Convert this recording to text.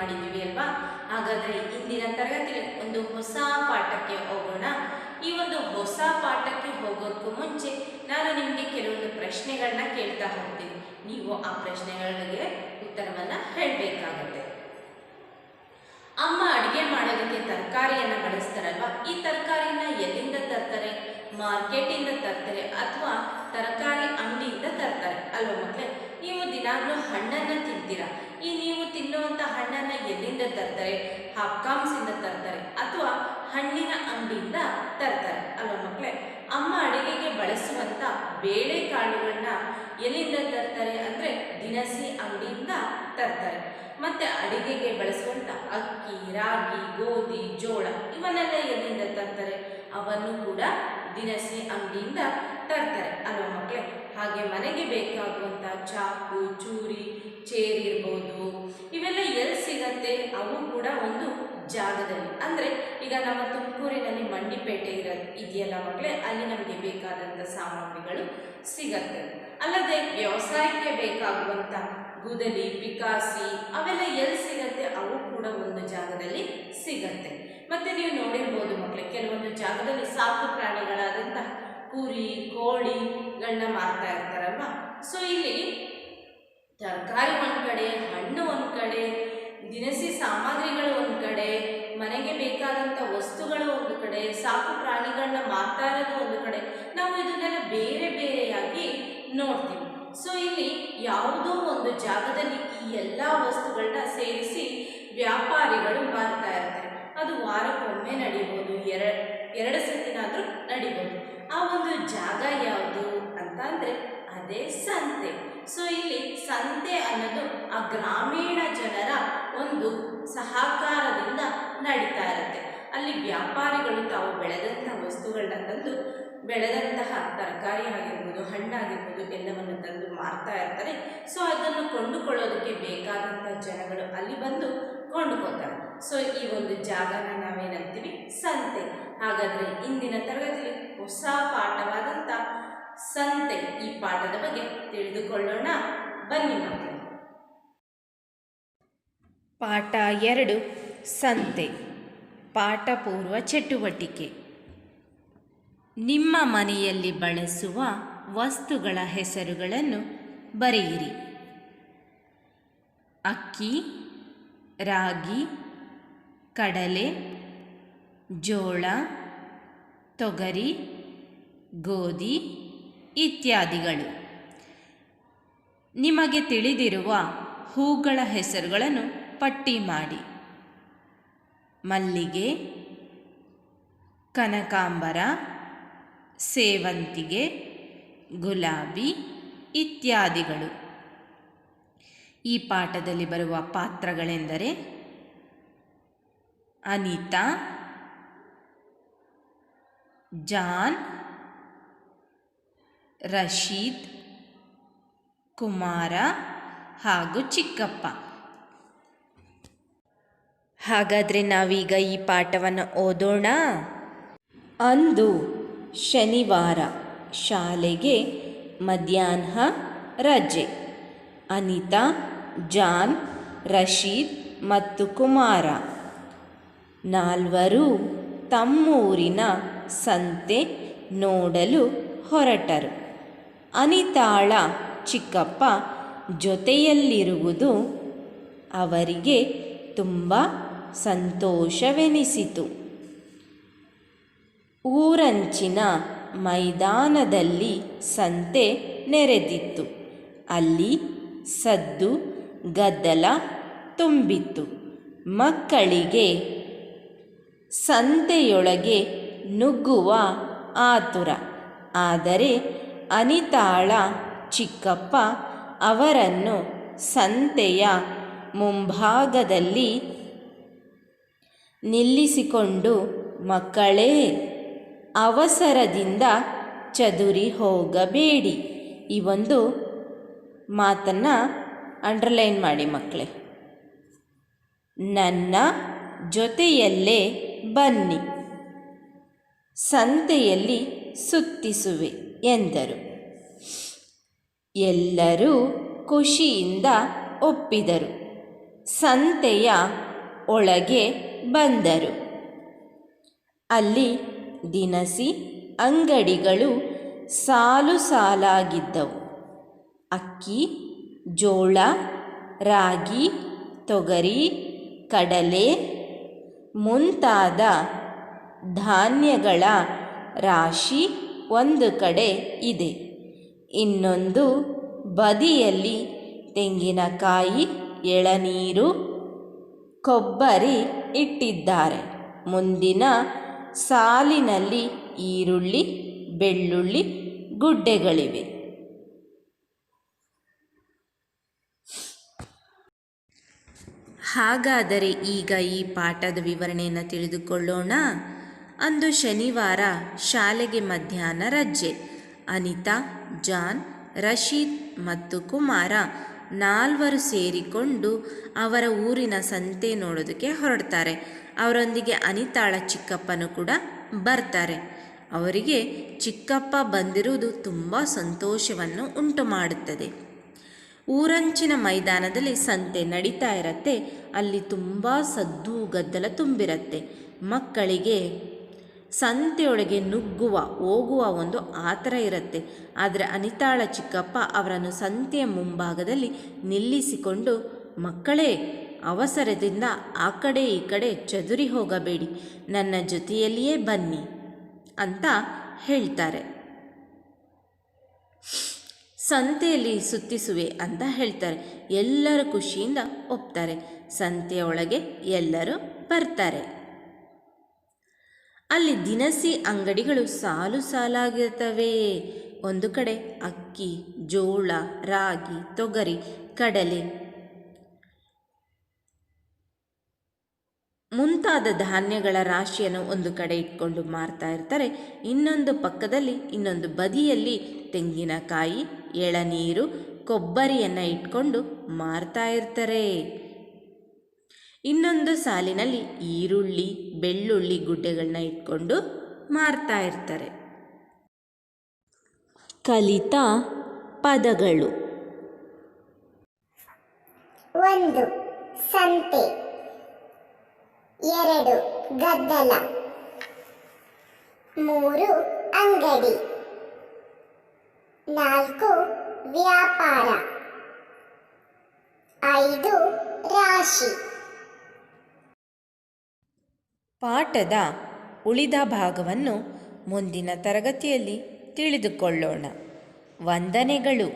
ಮಾಡಿದ್ವಿ ಅಲ್ವಾ? ಹಾಗಾದರೆ ಇಂದಿನ ತರಗತಿಯಲ್ಲಿ ಒಂದು ಹೊಸ ಪಾಠಕ್ಕೆ ಹೋಗೋಣ. ಈ ಒಂದು ಹೊಸ ಪಾಠಕ್ಕೆ ಹೋಗೋದಕ್ಕೂ ಮುಂಚೆ ನಾನು ನಿಮಗೆ ಕೆಲವೊಂದು ಪ್ರಶ್ನೆಗಳನ್ನ ಕೇಳ್ತಾ ಹೋಗ್ತೀನಿ. ನೀವು ಆ ಪ್ರಶ್ನೆಗಳಿಗೆ ಉತ್ತರವನ್ನು ಹೇಳಬೇಕಾಗುತ್ತೆ. ಅಮ್ಮ ಅಡುಗೆ ಮಾಡೋದಕ್ಕೆ ತರಕಾರಿಯನ್ನು ಬಳಸ್ತಾರಲ್ವಾ? ಈ ತರಕಾರಿನ ಎಲ್ಲಿಂದ ತರ್ತಾರೆ? ಮಾರ್ಕೆಟಿಂದ ತರ್ತಾರೆ ಅಥವಾ ತರಕಾರಿ ಅಂಗಡಿಯಿಂದ ತರ್ತಾರೆ ಅಲ್ವಾ ಮಕ್ಕಳೇ? ನೀವು ದಿನಾಗ್ಲೂ ಹಣ್ಣನ್ನು ತಿಂತೀರಾ. ಈ ನೀವು ತಿನ್ನುವಂಥ ಹಣ್ಣನ್ನು ಎಲ್ಲಿಂದ ತರ್ತಾರೆ? ಹಪ್ಕಾಮ್ಸಿಂದ ತರ್ತಾರೆ ಅಥವಾ ಹಣ್ಣಿನ ಅಂಗಡಿಯಿಂದ ತರ್ತಾರೆ ಅಲ್ವಾ ಮಕ್ಕಳೇ? ಅಮ್ಮ ಅಡುಗೆಗೆ ಬಳಸುವಂಥ ಬೇಳೆಕಾಳುಗಳನ್ನ ಎಲ್ಲಿಂದ ತರ್ತಾರೆ ಅಂದರೆ ದಿನಸಿ ಅಂಗಡಿಯಿಂದ ತರ್ತಾರೆ. ಮತ್ತು ಅಡುಗೆಗೆ ಬಳಸುವಂಥ ಅಕ್ಕಿ, ರಾಗಿ, ಗೋಧಿ, ಜೋಳ ಇವನ್ನೆಲ್ಲ ಎಲ್ಲಿಂದ ತರ್ತಾರೆ? ಅವನ್ನು ಕೂಡ ದಿನಸಿ ಅಂಗಡಿಯಿಂದ ತರ್ತಾರೆ ಅಲ್ವಾ ಮಕ್ಕಳೇ? ಹಾಗೆ ಮನೆಗೆ ಬೇಕಾಗುವಂಥ ಚಾಕು, ಚೂರಿ, ಚೇರ್ ಇರ್ಬೋದು, ಇವೆಲ್ಲ ಎಲ್ಲಿ ಸಿಗತ್ತೆ? ಅವು ಕೂಡ ಒಂದು ಜಾಗದಲ್ಲಿ, ಅಂದರೆ ಈಗ ನಮ್ಮ ತುಮಕೂರಿನಲ್ಲಿ ಮಂಡಿಪೇಟೆ ಇದೆಯಲ್ಲ ಮಕ್ಕಳೇ, ಅಲ್ಲಿ ನಮಗೆ ಬೇಕಾದಂಥ ಸಾಮಗ್ರಿಗಳು ಸಿಗತ್ತೆ. ಅಲ್ಲದೆ ವ್ಯವಸಾಯಕ್ಕೆ ಬೇಕಾಗುವಂಥ ಗುದಲಿ, ಪಿಕಾಸಿ ಅವೆಲ್ಲ ಎಲ್ಲಿ ಸಿಗತ್ತೆ? ಅವು ಕೂಡ ಒಂದು ಜಾಗದಲ್ಲಿ ಸಿಗತ್ತೆ. ಮತ್ತು ನೀವು ನೋಡಿರ್ಬೋದು ಮಕ್ಕಳೇ, ಕೆಲವೊಂದು ಜಾಗದಲ್ಲಿ ಸಾಕು ಪ್ರಾಣಿಗಳಾದಂತಹ ಕುರಿ, ಕೋಳಿಗಳನ್ನ ಮಾರ್ತಾ ಇರ್ತಾರಲ್ವ. ಸೊ ಇಲ್ಲಿ ತರಕಾರಿ ಒಂದು ಕಡೆ, ಹಣ್ಣು ಒಂದು ಕಡೆ, ದಿನಸಿ ಸಾಮಗ್ರಿಗಳು ಒಂದು ಕಡೆ, ಮನೆಗೆ ಬೇಕಾದಂಥ ವಸ್ತುಗಳು ಒಂದು ಕಡೆ, ಸಾಕು ಪ್ರಾಣಿಗಳನ್ನ ಮಾರ್ತಾ ಇರೋದು ಒಂದು ಕಡೆ, ನಾವು ಇದನ್ನೆಲ್ಲ ಬೇರೆ ಬೇರೆಯಾಗಿ ನೋಡ್ತೀವಿ. ಸೊ ಇಲ್ಲಿ ಯಾವುದೋ ಒಂದು ಜಾಗದಲ್ಲಿ ಈ ಎಲ್ಲ ವಸ್ತುಗಳನ್ನ ಸೇರಿಸಿ ವ್ಯಾಪಾರಿಗಳು ಮಾರ್ತಾ ಇರ್ತಾರೆ. ಅದು ವಾರಕ್ಕೊಮ್ಮೆ ನಡಿಬೋದು, ಎರಡು ಸತಿನಾದರೂ ನಡಿಬೋದು. ಆ ಒಂದು ಜಾಗ ಯಾವುದು ಅಂತ ಅಂದರೆ ಅದೇ ಸಂತೆ. ಸೊ ಇಲ್ಲಿ ಸಂತೆ ಅನ್ನೋದು ಆ ಗ್ರಾಮೀಣ ಜನರ ಒಂದು ಸಹಕಾರದಿಂದ ನಡೀತಾ ಇರುತ್ತೆ. ಅಲ್ಲಿ ವ್ಯಾಪಾರಿಗಳು ತಾವು ಬೆಳೆದಂಥ ವಸ್ತುಗಳನ್ನ ತಂದು, ಬೆಳೆದಂತಹ ತರಕಾರಿ ಆಗಿರ್ಬೋದು, ಹಣ್ಣಾಗಿರ್ಬೋದು ಎಲ್ಲವನ್ನು ತಂದು ಮಾರ್ತಾ ಇರ್ತಾರೆ. ಸೊ ಅದನ್ನು ಕೊಂಡುಕೊಳ್ಳೋದಕ್ಕೆ ಬೇಕಾದಂಥ ಜನಗಳು ಅಲ್ಲಿ ಬಂದು ಕೊಂಡುಕೊಳ್ತಾರೆ. ಸೊ ಈ ಒಂದು ಜಾಗನ ನಾವೇನಂತೀವಿ? ಸಂತೆ. ಹಾಗಾದರೆ ಇಂದಿನ ತರಗತಿಯಲ್ಲಿ ಹೊಸ ಪಾಠವಾದಂಥ ಸಂತೆ, ಈ ಪಾಠದ ಬಗ್ಗೆ ತಿಳಿದುಕೊಳ್ಳೋಣ. ಬನ್ನಿ ಮಕ್ಕಳು. ಪಾಠ 2 ಸಂತೆ. ಪಾಠ ಪೂರ್ವ ಚಟುವಟಿಕೆ. ನಿಮ್ಮ ಮನೆಯಲ್ಲಿ ಬಳಸುವ ವಸ್ತುಗಳ ಹೆಸರುಗಳನ್ನು ಬರೆಯಿರಿ. ಅಕ್ಕಿ, ರಾಗಿ, ಕಡಲೆ, ಜೋಳ, ತೊಗರಿ, ಗೋಧಿ ಇತ್ಯಾದಿಗಳು. ನಿಮಗೆ ತಿಳಿದಿರುವ ಹೂಗಳ ಹೆಸರುಗಳನ್ನು ಪಟ್ಟಿ ಮಾಡಿ. ಮಲ್ಲಿಗೆ, ಕನಕಾಂಬರ, ಸೇವಂತಿಗೆ, ಗುಲಾಬಿ ಇತ್ಯಾದಿಗಳು. ಈ ಪಾಠದಲ್ಲಿ ಬರುವ ಪಾತ್ರಗಳೆಂದರೆ ಅನಿತಾ, ಜಾನ್, ರಶೀದ್, ಕುಮಾರ ಹಾಗೂ ಚಿಕ್ಕಪ್ಪ. ಹಾಗಾದರೆ ನಾವೀಗ ಈ ಪಾಠವನ್ನು ಓದೋಣ. ಅಂದು ಶನಿವಾರ, ಶಾಲೆಗೆ ಮಧ್ಯಾಹ್ನ ರಜೆ. ಅನಿತಾ, ಜಾನ್, ರಶೀದ್ ಮತ್ತು ಕುಮಾರ ನಾಲ್ವರು ತಮ್ಮೂರಿನ ಸಂತೆ ನೋಡಲು ಹೊರಟರು. ಅನಿತಾಳ ಚಿಕ್ಕಪ್ಪ ಜೊತೆಯಲ್ಲಿರುವುದು ಅವರಿಗೆ ತುಂಬ ಸಂತೋಷವೆನಿಸಿತು. ಊರಂಚಿನ ಮೈದಾನದಲ್ಲಿ ಸಂತೆ ನೆರೆದಿತ್ತು. ಅಲ್ಲಿ ಸದ್ದು ಗದ್ದಲ ತುಂಬಿತ್ತು. ಮಕ್ಕಳಿಗೆ ಸಂತೆಯೊಳಗೆ ನುಗ್ಗುವ ಆತುರ. ಆದರೆ ಅನಿತಾಳ ಚಿಕ್ಕಪ್ಪ ಅವರನ್ನು ಸಂತೆಯ ಮುಂಭಾಗದಲ್ಲಿ ನಿಲ್ಲಿಸಿಕೊಂಡು, ಮಕ್ಕಳೇ, ಅವಸರದಿಂದ ಚದುರಿ ಹೋಗಬೇಡಿ. ಈ ಒಂದು ಮಾತನ್ನು ಅಂಡರ್ಲೈನ್ ಮಾಡಿ ಮಕ್ಕಳೇ. ನನ್ನ ಜೊತೆಯಲ್ಲೇ ಬನ್ನಿ, ಸಂತೆಯಲ್ಲಿ ಸುತ್ತಿಸುವೆ ಎಂದರು. ಎಲ್ಲರೂ ಖುಷಿಯಿಂದ ಒಪ್ಪಿದರು. ಸಂತೆಯ ಒಳಗೆ ಬಂದರು. ಅಲ್ಲಿ ದಿನಸಿ ಅಂಗಡಿಗಳು ಸಾಲು ಸಾಲಾಗಿದ್ದವು. ಅಕ್ಕಿ, ಜೋಳ, ರಾಗಿ, ತೊಗರಿ, ಕಡಲೆ ಮುಂತಾದ ಧಾನ್ಯಗಳ ರಾಶಿ ಒಂದು ಕಡೆ ಇದೆ. ಇನ್ನೊಂದು ಬದಿಯಲ್ಲಿ ತೆಂಗಿನಕಾಯಿ, ಎಳನೀರು, ಕೊಬ್ಬರಿ ಇಟ್ಟಿದ್ದಾರೆ. ಮುಂದಿನ ಸಾಲಿನಲ್ಲಿ ಈರುಳ್ಳಿ, ಬೆಳ್ಳುಳ್ಳಿ ಗುಡ್ಡೆಗಳಿವೆ. ಹಾಗಾದರೆ ಈಗ ಈ ಪಾಠದ ವಿವರಣೆಯನ್ನು ತಿಳಿದುಕೊಳ್ಳೋಣ. ಅಂದು ಶನಿವಾರ ಶಾಲೆಗೆ ಮಧ್ಯಾಹ್ನ ರಜೆ. ಅನಿತಾ, ಜಾನ್, ರಶೀದ್ ಮತ್ತು ಕುಮಾರ ನಾಲ್ವರು ಸೇರಿಕೊಂಡು ಅವರ ಊರಿನ ಸಂತೆ ನೋಡೋದಕ್ಕೆ ಹೊರಡ್ತಾರೆ. ಅವರೊಂದಿಗೆ ಅನಿತಾಳ ಚಿಕ್ಕಪ್ಪನೂ ಕೂಡ ಬರ್ತಾರೆ. ಅವರಿಗೆ ಚಿಕ್ಕಪ್ಪ ಬಂದಿರುವುದು ತುಂಬ ಸಂತೋಷವನ್ನು ಉಂಟು ಮಾಡುತ್ತದೆ. ಊರಂಚಿನ ಮೈದಾನದಲ್ಲಿ ಸಂತೆ ನಡೀತಾ ಇರತ್ತೆ. ಅಲ್ಲಿ ತುಂಬ ಸದ್ದು ಗದ್ದಲ ತುಂಬಿರತ್ತೆ. ಮಕ್ಕಳಿಗೆ ಸಂತೆಯೊಳಗೆ ನುಗ್ಗುವ ಹೋಗುವ ಒಂದು ಆತರ ಇರುತ್ತೆ. ಆದರೆ ಅನಿತಾಳ ಚಿಕ್ಕಪ್ಪ ಅವರನ್ನು ಸಂತೆಯ ಮುಂಭಾಗದಲ್ಲಿ ನಿಲ್ಲಿಸಿಕೊಂಡು, ಮಕ್ಕಳೇ, ಅವಸರದಿಂದ ಆ ಕಡೆ ಈ ಕಡೆ ಚದುರಿ ಹೋಗಬೇಡಿ, ನನ್ನ ಜೊತೆಯಲ್ಲಿಯೇ ಬನ್ನಿ ಅಂತ ಹೇಳ್ತಾರೆ. ಸಂತೆಯಲ್ಲಿ ಸುತ್ತಿಸುವೆ ಅಂತ ಹೇಳ್ತಾರೆ. ಎಲ್ಲರೂ ಖುಷಿಯಿಂದ ಒಪ್ತಾರೆ. ಸಂತೆಯೊಳಗೆ ಎಲ್ಲರೂ ಬರ್ತಾರೆ. ಅಲ್ಲಿ ದಿನಸಿ ಅಂಗಡಿಗಳು ಸಾಲು ಸಾಲಾಗಿರ್ತವೆ. ಒಂದು ಕಡೆ ಅಕ್ಕಿ, ಜೋಳ, ರಾಗಿ, ತೊಗರಿ, ಕಡಲೆ ಮುಂತಾದ ಧಾನ್ಯಗಳ ರಾಶಿಯನ್ನು ಒಂದು ಕಡೆ ಇಟ್ಕೊಂಡು ಮಾರ್ತಾ ಇರ್ತಾರೆ. ಇನ್ನೊಂದು ಪಕ್ಕದಲ್ಲಿ, ಇನ್ನೊಂದು ಬದಿಯಲ್ಲಿ ತೆಂಗಿನಕಾಯಿ, ಎಳನೀರು, ಕೊಬ್ಬರಿಯನ್ನು ಇಟ್ಕೊಂಡು ಮಾರ್ತಾ ಇರ್ತಾರೆ. ಇನ್ನೊಂದು ಸಾಲಿನಲ್ಲಿ ಈರುಳ್ಳಿ, ಬೆಳ್ಳುಳ್ಳಿ ಗುಡ್ಡೆಗಳನ್ನ ಇಟ್ಕೊಂಡು ಮಾರ್ತಾ ಇರ್ತಾರೆ. ಕಲಿತ ಪದಗಳು: 1. ಸಂತೆ. 2. ಗದ್ದಲ. 3. ಅಂಗಡಿ. 4. ವ್ಯಾಪಾರ. 5. ರಾಶಿ. ಪಾಠದ ಉಳಿದ ಭಾಗವನ್ನು ಮುಂದಿನ ತರಗತಿಯಲ್ಲಿ ತಿಳಿದುಕೊಳ್ಳೋಣ. ವಂದನೆಗಳು.